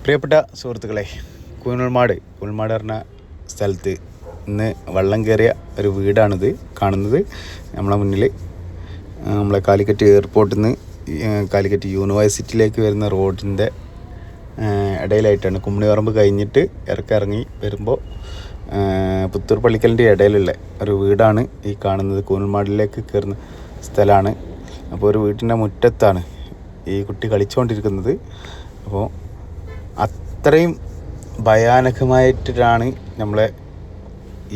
പ്രിയപ്പെട്ട സുഹൃത്തുക്കളെ, കൂനൽമാട് പറഞ്ഞ സ്ഥലത്ത് ഇന്ന് വെള്ളം കയറിയ ഒരു വീടാണിത് കാണുന്നത്. നമ്മളെ മുന്നിൽ നമ്മളെ കാലിക്കറ്റ് എയർപോർട്ടിൽ നിന്ന് കാലിക്കറ്റ് യൂണിവേഴ്സിറ്റിയിലേക്ക് വരുന്ന റോഡിൻ്റെ ഇടയിലായിട്ടാണ്. കുമ്മിണിപറമ്പ് കഴിഞ്ഞിട്ട് ഇറങ്ങി വരുമ്പോൾ പുത്തൂർ പള്ളിക്കലിൻ്റെ ഇടയിലുള്ള ഒരു വീടാണ് ഈ കാണുന്നത്. കൂനൽമാടിലേക്ക് കയറുന്ന സ്ഥലമാണ്. അപ്പോൾ ഒരു വീട്ടിൻ്റെ മുറ്റത്താണ് ഈ കുട്ടി കളിച്ചുകൊണ്ടിരിക്കുന്നത്. അപ്പോൾ അത്രയും ഭയാനകമായിട്ടാണ് നമ്മളെ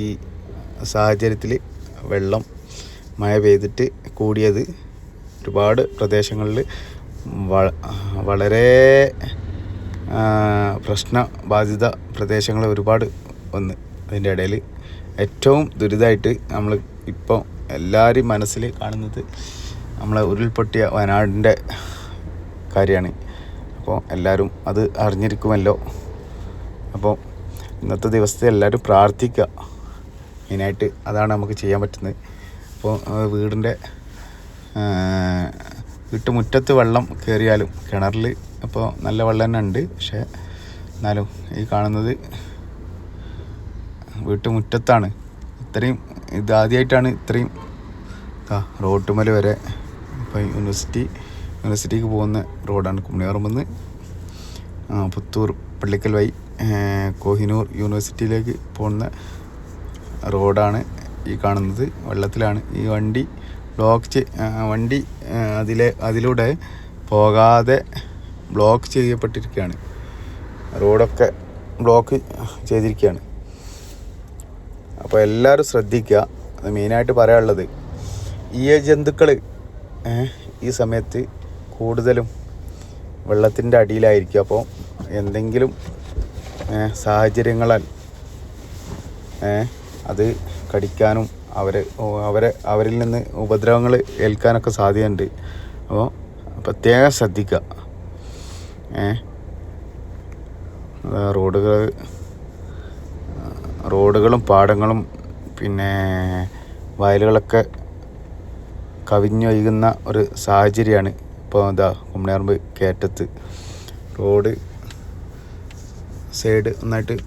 ഈ സാഹചര്യത്തിൽ വെള്ളം മഴ പെയ്തിട്ട് കൂടിയത്. ഒരുപാട് പ്രദേശങ്ങളിൽ വളരെ പ്രശ്നബാധിത പ്രദേശങ്ങൾ ഒരുപാട് വന്ന്. അതിൻ്റെ ഇടയിൽ ഏറ്റവും ദുരിതമായിട്ട് നമ്മൾ ഇപ്പോൾ എല്ലാവരും മനസ്സിൽ കാണുന്നത് നമ്മളെ ഉരുൾപൊട്ടിയ വയനാടിൻ്റെ കാര്യമാണ്. അപ്പോൾ എല്ലാവരും അത് അറിഞ്ഞിരിക്കുമല്ലോ. അപ്പോൾ ഇന്നത്തെ ദിവസത്തെ എല്ലാവരും പ്രാർത്ഥിക്കുക. മെയിനായിട്ട് അതാണ് നമുക്ക് ചെയ്യാൻ പറ്റുന്നത്. അപ്പോൾ വീട്ടുമുറ്റത്ത് വെള്ളം കയറിയാലും കിണറിൽ അപ്പോൾ നല്ല വെള്ളം തന്നെ ഉണ്ട്. പക്ഷേ എന്നാലും ഈ കാണുന്നത് വീട്ടുമുറ്റത്താണ്. ഇതാദ്യമായിട്ടാണ് ഇത്രയും റോട്ടുമല വരെ. ഇപ്പോൾ യൂണിവേഴ്സിറ്റിക്ക് പോകുന്ന റോഡാണ്. കുമ്മിണിപറമ്പ് പുത്തൂർ പള്ളിക്കൽ വഴി കോഹിനൂർ യൂണിവേഴ്സിറ്റിയിലേക്ക് പോകുന്ന റോഡാണ് ഈ കാണുന്നത്. വെള്ളത്തിലാണ് ഈ വണ്ടി അതിലൂടെ പോകാതെ ബ്ലോക്ക് ചെയ്യപ്പെട്ടിരിക്കുകയാണ്. റോഡൊക്കെ ബ്ലോക്ക് ചെയ്തിരിക്കുകയാണ്. അപ്പോൾ എല്ലാവരും ശ്രദ്ധിക്കുക. അത് മെയിനായിട്ട് പറയാനുള്ളത്, ഈ ജന്തുക്കൾ ഈ സമയത്ത് കൂടുതലും വെള്ളത്തിൻ്റെ അടിയിലായിരിക്കും. അപ്പോൾ എന്തെങ്കിലും സാഹചര്യങ്ങളാൽ അത് കടിക്കാനും അവരിൽ നിന്ന് ഉപദ്രവങ്ങൾ ഏൽക്കാനൊക്കെ സാധ്യതയുണ്ട്. അപ്പോൾ പ്രത്യേകം ശ്രദ്ധിക്കുക. റോഡുകളും പാടങ്ങളും പിന്നെ വയലുകളൊക്കെ കവിഞ്ഞൊഴുകുന്ന ഒരു സാഹചര്യമാണ് ഇപ്പോൾ. കുമ്മിണിപറമ്പ് കയറ്റത്ത് റോഡ് സൈഡ്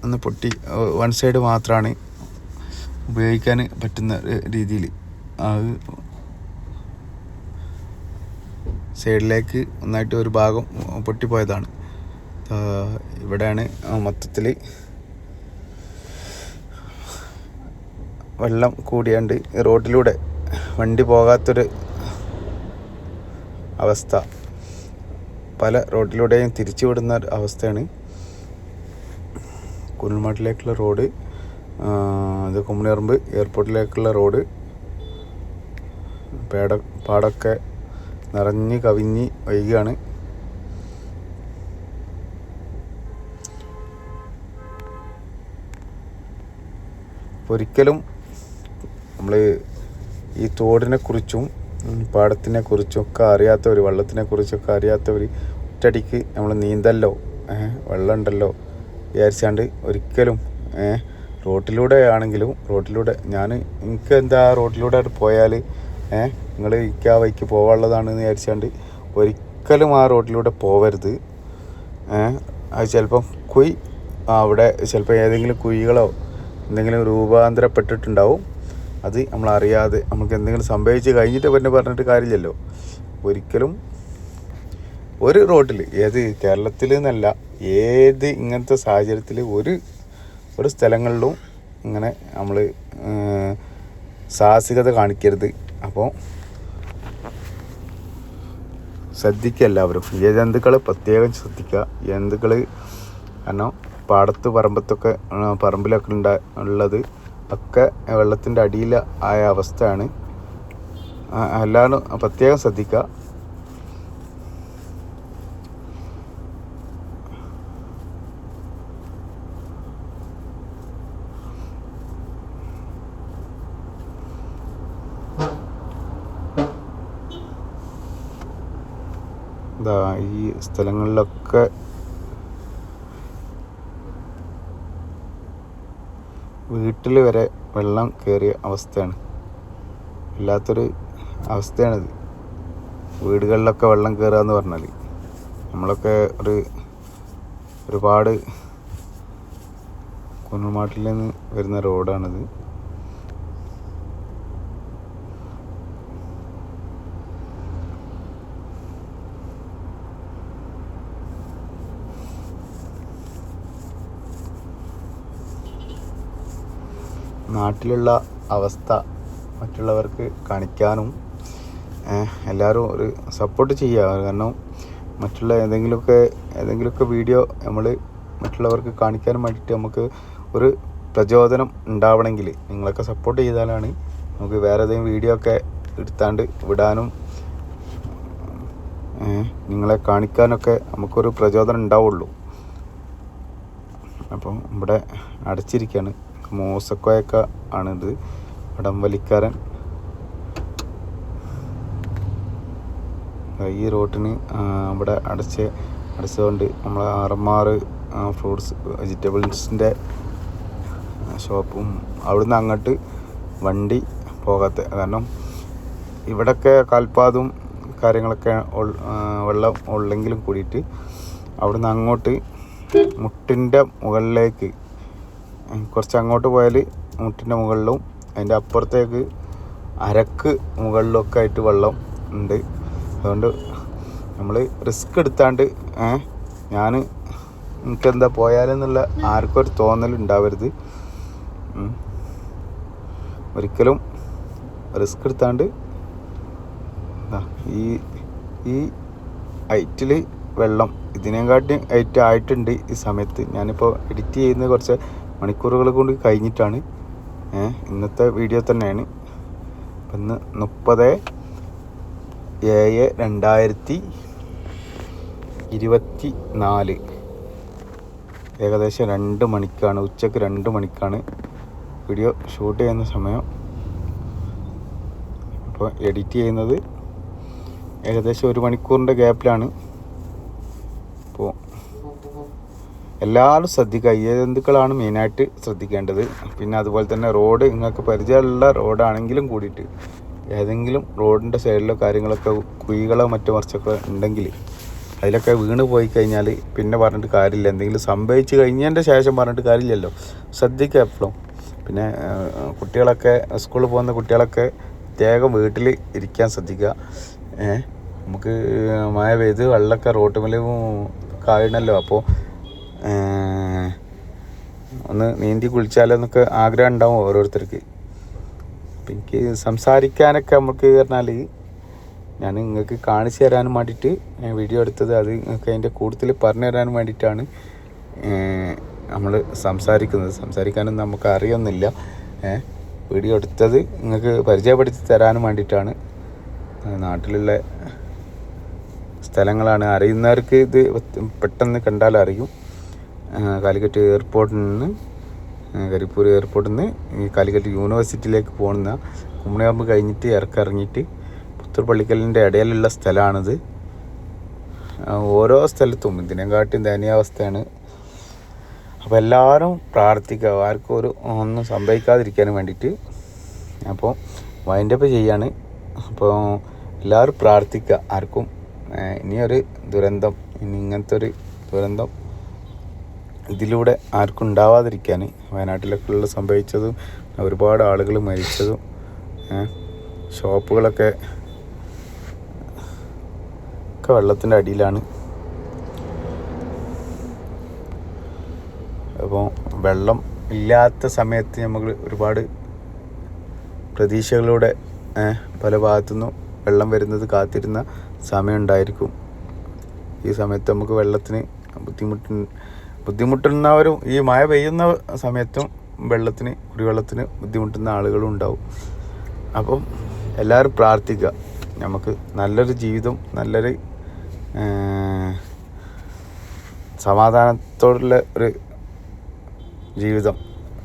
ഒന്ന് പൊട്ടി, വൺ സൈഡ് മാത്രമാണ് ഉപയോഗിക്കാൻ പറ്റുന്ന രീതിയിൽ. അത് സൈഡിലേക്ക് ഒന്നായിട്ട് ഒരു ഭാഗം പൊട്ടിപ്പോയതാണ്. ഇവിടെയാണ് മൊത്തത്തിൽ വെള്ളം കൂടിയാണ്ട് റോഡിലൂടെ വണ്ടി പോകാത്തൊരു അവസ്ഥ. പല റോഡിലൂടെയും തിരിച്ചു വിടുന്ന അവസ്ഥയാണ്. കുന്നൽമാട്ടിലേക്കുള്ള റോഡ്, അത് കുമ്മിണിപറമ്പ് എയർപോർട്ടിലേക്കുള്ള റോഡ്, പാടൊക്കെ നിറഞ്ഞ് കവിഞ്ഞ് ഒഴുകുകയാണ്. ഒരിക്കലും നമ്മൾ ഈ തോടിനെക്കുറിച്ചും പാടത്തിനെക്കുറിച്ചും ഒക്കെ അറിയാത്തവർ, വെള്ളത്തിനെക്കുറിച്ചൊക്കെ അറിയാത്തവർ ഒറ്റയടിക്ക് നമ്മൾ നീന്തല്ലോ വെള്ളം ഉണ്ടല്ലോ വിചാരിച്ചാണ്ട് ഒരിക്കലും റോട്ടിലൂടെ ആണെങ്കിലും എനിക്ക് എന്താ റോട്ടിലൂടെ പോയാൽ നിങ്ങൾ എനിക്ക് ആ വഴിക്ക് പോകാനുള്ളതാണെന്ന് വിചാരിച്ചാണ്ട് ഒരിക്കലും ആ റോട്ടിലൂടെ പോവരുത്. അത് ചിലപ്പം അവിടെ ചിലപ്പോൾ ഏതെങ്കിലും കുഴികളോ എന്തെങ്കിലും രൂപാന്തരപ്പെട്ടിട്ടുണ്ടാവും. അത് നമ്മളറിയാതെ നമുക്ക് എന്തെങ്കിലും സംഭവിച്ച് കഴിഞ്ഞിട്ട് പിന്നെ പറഞ്ഞിട്ട് കാര്യമില്ലല്ലോ. ഒരിക്കലും ഒരു റോട്ടിൽ, ഏത് കേരളത്തിൽ എന്നല്ല, ഏത് ഇങ്ങനത്തെ സാഹചര്യത്തിൽ ഒരു സ്ഥലങ്ങളിലും ഇങ്ങനെ നമ്മൾ സാഹസികത കാണിക്കരുത്. അപ്പോൾ ശ്രദ്ധിക്കുക എല്ലാവരും. ജന്തുക്കൾ പ്രത്യേകം ശ്രദ്ധിക്കുക. ജന്തുക്കൾ കാരണം പാടത്ത് പറമ്പിലൊക്കെ ഉള്ളത് ഒക്കെ വെള്ളത്തിൻ്റെ അടിയിൽ ആയ അവസ്ഥയാണ്. എല്ലാവരും പ്രത്യേകം ശ്രദ്ധിക്കുക. ഈ സ്ഥലങ്ങളിലൊക്കെ വീട്ടിൽ വരെ വെള്ളം കയറിയ അവസ്ഥയാണ്. വല്ലാത്തൊരു അവസ്ഥയാണിത്. വീടുകളിലൊക്കെ വെള്ളം കയറുക എന്ന് പറഞ്ഞാൽ നമ്മളൊക്കെ ഒരു ഒരുപാട് കുന്നമാട്ടിൽ നിന്ന് വരുന്ന റോഡാണിത്. നാട്ടിലുള്ള അവസ്ഥ മറ്റുള്ളവർക്ക് കാണിക്കാനും എല്ലാവരും ഒരു സപ്പോർട്ട് ചെയ്യുക. കാരണം മറ്റുള്ള ഏതെങ്കിലുമൊക്കെ വീഡിയോ നമ്മൾ മറ്റുള്ളവർക്ക് കാണിക്കാനും വേണ്ടിയിട്ട് നമുക്ക് ഒരു പ്രചോദനം ഉണ്ടാവണമെങ്കിൽ നിങ്ങളൊക്കെ സപ്പോർട്ട് ചെയ്താലാണ് നമുക്ക് വേറെ ഏതെങ്കിലും വീഡിയോ ഒക്കെ എടുത്താണ്ട് വിടാനും നിങ്ങളെ കാണിക്കാനൊക്കെ നമുക്കൊരു പ്രചോദനം ഉണ്ടാവുള്ളൂ. അപ്പം ഇവിടെ അടച്ചിരിക്കുകയാണ്. മൂസക്കോയൊക്കെ ആണിത്, വടംവലിക്കാരൻ. ഈ റോട്ടിന് ഇവിടെ അടച്ചതുകൊണ്ട് നമ്മൾ ആറന്മാർ ഫ്രൂട്ട്സ് വെജിറ്റബിൾസിൻ്റെ ഷോപ്പും അവിടുന്ന് അങ്ങോട്ട് വണ്ടി പോകാത്ത കാരണം ഇവിടെയൊക്കെ കാൽപ്പാതും കാര്യങ്ങളൊക്കെ വെള്ളം ഉള്ളെങ്കിലും കൂടിയിട്ട് അവിടുന്ന് അങ്ങോട്ട് മുട്ടിൻ്റെ മുകളിലേക്ക് കുറച്ച് അങ്ങോട്ട് പോയാൽ മുട്ടിൻ്റെ മുകളിലും അതിൻ്റെ അപ്പുറത്തേക്ക് അരക്ക് മുകളിലൊക്കെ ആയിട്ട് വെള്ളം ഉണ്ട്. അതുകൊണ്ട് നമ്മൾ റിസ്ക് എടുത്താണ്ട് എനിക്കെന്താ പോയാലെന്നുള്ള ആർക്കും ഒരു തോന്നലുണ്ടാവരുത്. ഒരിക്കലും റിസ്ക് എടുത്താണ്ട് ഈ ഹൈറ്റിൽ വെള്ളം ഇതിനെക്കാട്ടി ഹൈറ്റ് ആയിട്ടുണ്ട് ഈ സമയത്ത്. ഞാനിപ്പോൾ എഡിറ്റ് ചെയ്യുന്ന കുറച്ച് മണിക്കൂറുകൾ കൊണ്ട് കഴിഞ്ഞിട്ടാണ്. ഇന്നത്തെ വീഡിയോ തന്നെയാണ്. ഇന്ന് 30/7/2024 ഏകദേശം 2 മണിക്കാണ്, ഉച്ചക്ക് 2 മണിക്കാണ് വീഡിയോ ഷൂട്ട് ചെയ്യുന്ന സമയം. അപ്പോൾ എഡിറ്റ് ചെയ്യുന്നത് ഏകദേശം 1 മണിക്കൂറിൻ്റെ ഗ്യാപ്പിലാണ്. അപ്പോൾ എല്ലാവരും ശ്രദ്ധിക്കുക. ജന്തുക്കളാണ് മെയിനായിട്ട് ശ്രദ്ധിക്കേണ്ടത്. പിന്നെ അതുപോലെ തന്നെ റോഡ് നിങ്ങൾക്ക് പരിചയമുള്ള റോഡാണെങ്കിലും കൂടിയിട്ട് ഏതെങ്കിലും റോഡിൻ്റെ സൈഡിലോ കാര്യങ്ങളൊക്കെ കുഴികളോ മറ്റോ മറിച്ചൊക്കെ ഉണ്ടെങ്കിൽ അതിലൊക്കെ വീണ് പോയി കഴിഞ്ഞാൽ പിന്നെ പറഞ്ഞിട്ട് കാര്യമില്ല. എന്തെങ്കിലും സംഭവിച്ച് കഴിഞ്ഞതിൻ്റെ ശേഷം പറഞ്ഞിട്ട് കാര്യമില്ലല്ലോ. ശ്രദ്ധിക്കുക എപ്പോഴും. പിന്നെ കുട്ടികളൊക്കെ സ്കൂളിൽ പോകുന്ന കുട്ടികളൊക്കെ പ്രത്യേകം വീട്ടിൽ ഇരിക്കാൻ ശ്രദ്ധിക്കുക. നമുക്ക് മഴ പെയ്ത് വെള്ളമൊക്കെ റോട്ടുമേലും കായണല്ലോ. അപ്പോൾ ഒന്ന് നീന്തി കുളിച്ചാലെന്നൊക്കെ ആഗ്രഹം ഉണ്ടാവും ഓരോരുത്തർക്ക്. അപ്പം എനിക്ക് സംസാരിക്കാനൊക്കെ നമുക്ക് പറഞ്ഞാൽ ഞാൻ നിങ്ങൾക്ക് കാണിച്ചു തരാനും വേണ്ടിയിട്ട് വീഡിയോ എടുത്തത്. അത് നിങ്ങൾക്ക് അതിൻ്റെ കൂടുതൽ പറഞ്ഞു തരാനും വേണ്ടിയിട്ടാണ് നമ്മൾ സംസാരിക്കാനൊന്നും നമുക്ക് അറിയൊന്നുമില്ല. വീഡിയോ എടുത്തത് നിങ്ങൾക്ക് പരിചയപ്പെടുത്തി തരാനും വേണ്ടിയിട്ടാണ്. നാട്ടിലുള്ള സ്ഥലങ്ങളാണ്. അറിയുന്നവർക്ക് ഇത് പെട്ടെന്ന് കണ്ടാൽ അറിയും. കാലിക്കറ്റ് എയർപോർട്ടിൽ നിന്ന് കരിപ്പൂർ എയർപോർട്ടിൽ നിന്ന് ഈ കാലിക്കറ്റ് യൂണിവേഴ്സിറ്റിയിലേക്ക് പോകുന്ന കുമ്മണിയാമ്പ് കഴിഞ്ഞിട്ട് ഇറങ്ങിയിട്ട് പുത്തൂർ പള്ളിക്കലിൻ്റെ ഇടയിലുള്ള സ്ഥലമാണിത്. ഓരോ സ്ഥലത്തും ഇതിനെക്കാട്ടും ദയനീയാവസ്ഥയാണ്. അപ്പോൾ എല്ലാവരും പ്രാർത്ഥിക്കുക, ആർക്കും ഒന്നും സംഭവിക്കാതിരിക്കാനും വേണ്ടിയിട്ട്. അപ്പോൾ വൈൻഡപ്പ് ചെയ്യാണ്. അപ്പോൾ എല്ലാവരും പ്രാർത്ഥിക്കുക, ആർക്കും ഇനിയൊരു ദുരന്തം, ഇങ്ങനത്തെ ഒരു ദുരന്തം ഇതിലൂടെ ആർക്കും ഉണ്ടാവാതിരിക്കാൻ. വയനാട്ടിലൊക്കെ സംഭവിച്ചതും ഒരുപാട് ആളുകൾ മരിച്ചതും ഷോപ്പുകളൊക്കെ വെള്ളത്തിൻ്റെ അടിയിലാണ്. അപ്പോൾ വെള്ളം ഇല്ലാത്ത സമയത്ത് നമുക്ക് ഒരുപാട് പ്രതീക്ഷകളോടെ പല ഭാഗത്തുനിന്നും വെള്ളം വരുന്നത് കാത്തിരുന്ന സമയമുണ്ടായിരിക്കും. ഈ സമയത്ത് നമുക്ക് വെള്ളത്തിന് ബുദ്ധിമുട്ടുന്നവരും ഈ മഴ പെയ്യുന്ന സമയത്തും കുടിവെള്ളത്തിന് ബുദ്ധിമുട്ടുന്ന ആളുകളും ഉണ്ടാവും. അപ്പം എല്ലാവരും പ്രാർത്ഥിക്കുക, നമുക്ക് നല്ലൊരു ജീവിതം, നല്ലൊരു സമാധാനത്തോടുള്ള ഒരു ജീവിതം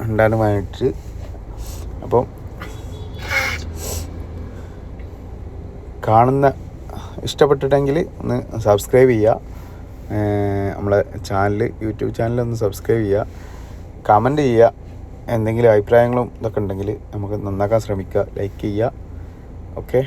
ഉണ്ടാകാനായിട്ട്. അപ്പം ഇഷ്ടപ്പെട്ടിട്ടെങ്കിൽ ഒന്ന് സബ്സ്ക്രൈബ് ചെയ്യുക. നമ്മളെ യൂട്യൂബ് ചാനൽ ഒന്ന് സബ്സ്ക്രൈബ് ചെയ്യുക, കമൻറ്റ് ചെയ്യുക. എന്തെങ്കിലും അഭിപ്രായങ്ങളും ഇതൊക്കെ ഉണ്ടെങ്കിൽ നമുക്ക് നന്നാക്കാൻ ശ്രമിക്കുക, ലൈക്ക് ചെയ്യുക. ഓക്കെ.